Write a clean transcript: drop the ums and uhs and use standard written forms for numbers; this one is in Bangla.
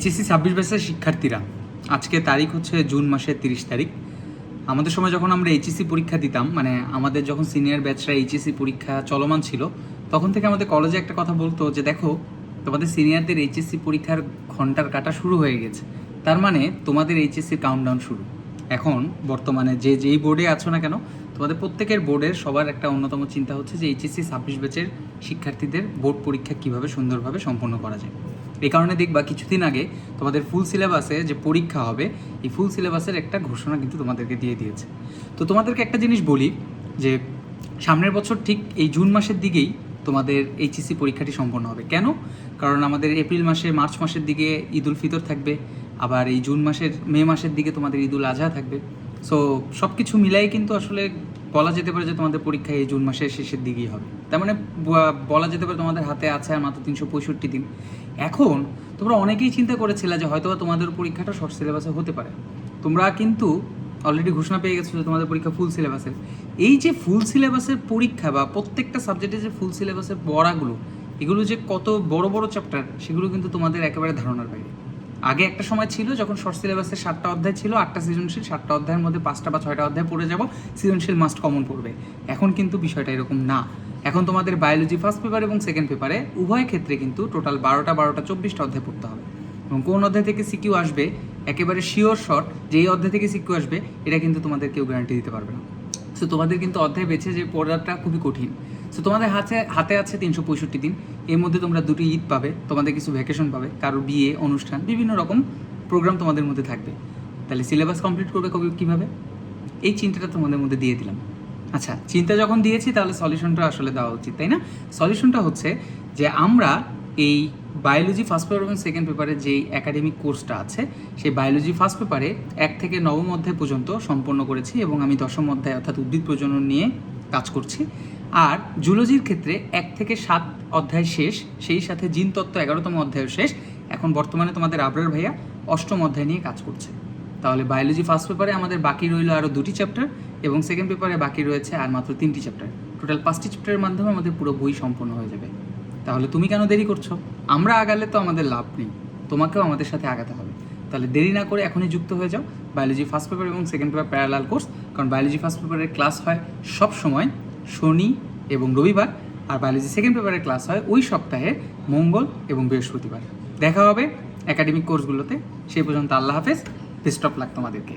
এইচএসসি 26 ব্যাচের শিক্ষার্থীরা, আজকে তারিখ হচ্ছে জুন মাসের 30 তারিখ। আমাদের সময় যখন আমরা এইচএসসি পরীক্ষা দিতাম, মানে আমাদের যখন সিনিয়র ব্যাচরা এইচএসসি পরীক্ষা চলমান ছিল, তখন থেকে আমাদের কলেজে একটা কথা বলতো যে দেখো, তোমাদের সিনিয়রদের এইচএসসি পরীক্ষার ঘন্টার কাটা শুরু হয়ে গেছে, তার মানে তোমাদের এইচএসসির কাউন্টডাউন শুরু। এখন বর্তমানে যেই বোর্ডে আছো না কেন, তোমাদের প্রত্যেকের বোর্ডের সবার একটা অন্যতম চিন্তা হচ্ছে যে এইচএসসি 26 ব্যাচের শিক্ষার্থীদের বোর্ড পরীক্ষা কীভাবে সুন্দরভাবে সম্পন্ন করা যায়। এই কারণে দেখবা কিছুদিন আগে তোমাদের ফুল সিলেবাসে যে পরীক্ষা হবে, এই ফুল সিলেবাসের একটা ঘোষণা কিন্তু তোমাদেরকে দিয়ে দিয়েছে। তো তোমাদেরকে একটা জিনিস বলি যে সামনের বছর ঠিক এই জুন মাসের দিকেই তোমাদের এইচএসসি পরীক্ষাটি সম্পন্ন হবে। কেন? কারণ আমাদের এপ্রিল মাসে, মার্চ মাসের দিকে ঈদ উল ফিতর থাকবে, আবার এই জুন মাসের মে মাসের দিকে তোমাদের ঈদ উল আজহা থাকবে। সো সব কিছু মিলাই কিন্তু আসলে বলা যেতে পারে যে তোমাদের পরীক্ষা এই জুন মাসের শেষের দিকেই হবে। তার মানে বলা যেতে পারে তোমাদের হাতে আছে আর মাত্র 365 দিন। এখন তোমরা অনেকেই চিন্তা করেছিলে যে হয়তো তোমাদের পরীক্ষাটা শর্ট সিলেবাসে হতে পারে। তোমরা কিন্তু অলরেডি ঘোষণা পেয়ে গেছো যে তোমাদের পরীক্ষা ফুল সিলেবাসের। এই যে ফুল সিলেবাসের পরীক্ষা বা প্রত্যেকটা সাবজেক্টে যে ফুল সিলেবাসের পড়াগুলো, এগুলো যে কত বড় বড় চ্যাপ্টার, সেগুলো কিন্তু তোমাদের একেবারে ধারণার বাইরে। আগে একটা সময় ছিল যখন শর্ট সিলেবাসের 7টা অধ্যায় ছিল, 8টা সৃজনশীল, 7টা অধ্যায়ের মধ্যে 5টা বা 6টা অধ্যায় পড়ে যাবো, সৃজনশীল মাস্ট কমন পড়বে। এখন কিন্তু বিষয়টা এরকম না। এখন তোমাদের বায়োলজি ফার্স্ট পেপার এবং সেকেন্ড পেপারে উভয় ক্ষেত্রে কিন্তু টোটাল 12টা 24টা অধ্যায় পড়তে হবে। এবং কোন অধ্যায় থেকে সিকিউ আসবে একেবারে শিওর শট, যেই অধ্যায় থেকে সিকিউ আসবে এটা কিন্তু তোমাদের কেউ গ্যারান্টি দিতে পারবে না। সো তোমাদের কিন্তু অধ্যায় বেছে যে পড়াটা খুবই কঠিন। সো তোমাদের হাতে আছে 365 দিন। এর মধ্যে তোমরা 2টি ঈদ পাবে, তোমাদের কিছু ভ্যাকেশন পাবে, কারো বিয়ে অনুষ্ঠান, বিভিন্ন রকম প্রোগ্রাম তোমাদের মধ্যে থাকবে। তাহলে সিলেবাস কমপ্লিট করবে কীভাবে? এই চিন্তাটা তোমাদের মধ্যে দিয়ে দিলাম। আচ্ছা, চিন্তা যখন দিয়েছি তাহলে সলিউশনটা আসলে দেওয়া উচিত, তাই না? সলিউশনটা হচ্ছে যে আমরা এই বায়োলজি ফার্স্ট পেপার এবং সেকেন্ড পেপারের যেই একাডেমিক কোর্সটা আছে, সেই বায়োলজি ফার্স্ট পেপারে 1 থেকে 9ম অধ্যায় পর্যন্ত সম্পন্ন করেছি এবং আমি 10ম অধ্যায় অর্থাৎ উদ্ভিদ প্রজনন নিয়ে কাজ করছি। আর জুলজির ক্ষেত্রে 1 থেকে 7 অধ্যায় শেষ, সেই সাথে জিনতত্ত্ব 11তম অধ্যায়ও শেষ। এখন বর্তমানে তোমাদের আবরার ভাইয়া 8ম অধ্যায় নিয়ে কাজ করছে। তাহলে বায়োলজি ফার্স্ট পেপারে আমাদের বাকি রইল আরও 2টি চ্যাপ্টার এবং সেকেন্ড পেপারে বাকি রয়েছে আর মাত্র 3টি চ্যাপ্টার। টোটাল 5টি চ্যাপ্টারের মাধ্যমে আমাদের পুরো বই সম্পন্ন হয়ে যাবে। তাহলে তুমি কেন দেরি করছো? আমরা আগালে তো আমাদের লাভ নেই, তোমাকেও আমাদের সাথে আগাতে হবে। তাহলে দেরি না করে এখনই যুক্ত হয়ে যাও বায়োলজি ফার্স্ট পেপার এবং সেকেন্ড পেপার প্যারালাল কোর্স। কারণ বায়োলজি ফার্স্ট পেপারের ক্লাস হয় সব সময় শনি এবং রবিবার, আর বায়োলজি সেকেন্ড পেপারের ক্লাস হয় ওই সপ্তাহে মঙ্গল এবং বৃহস্পতিবার। দেখা হবে একাডেমিক কোর্সগুলোতে। সেই পর্যন্ত আল্লাহ হাফেজ, বেস্ট অফ লাক তোমাদেরকে।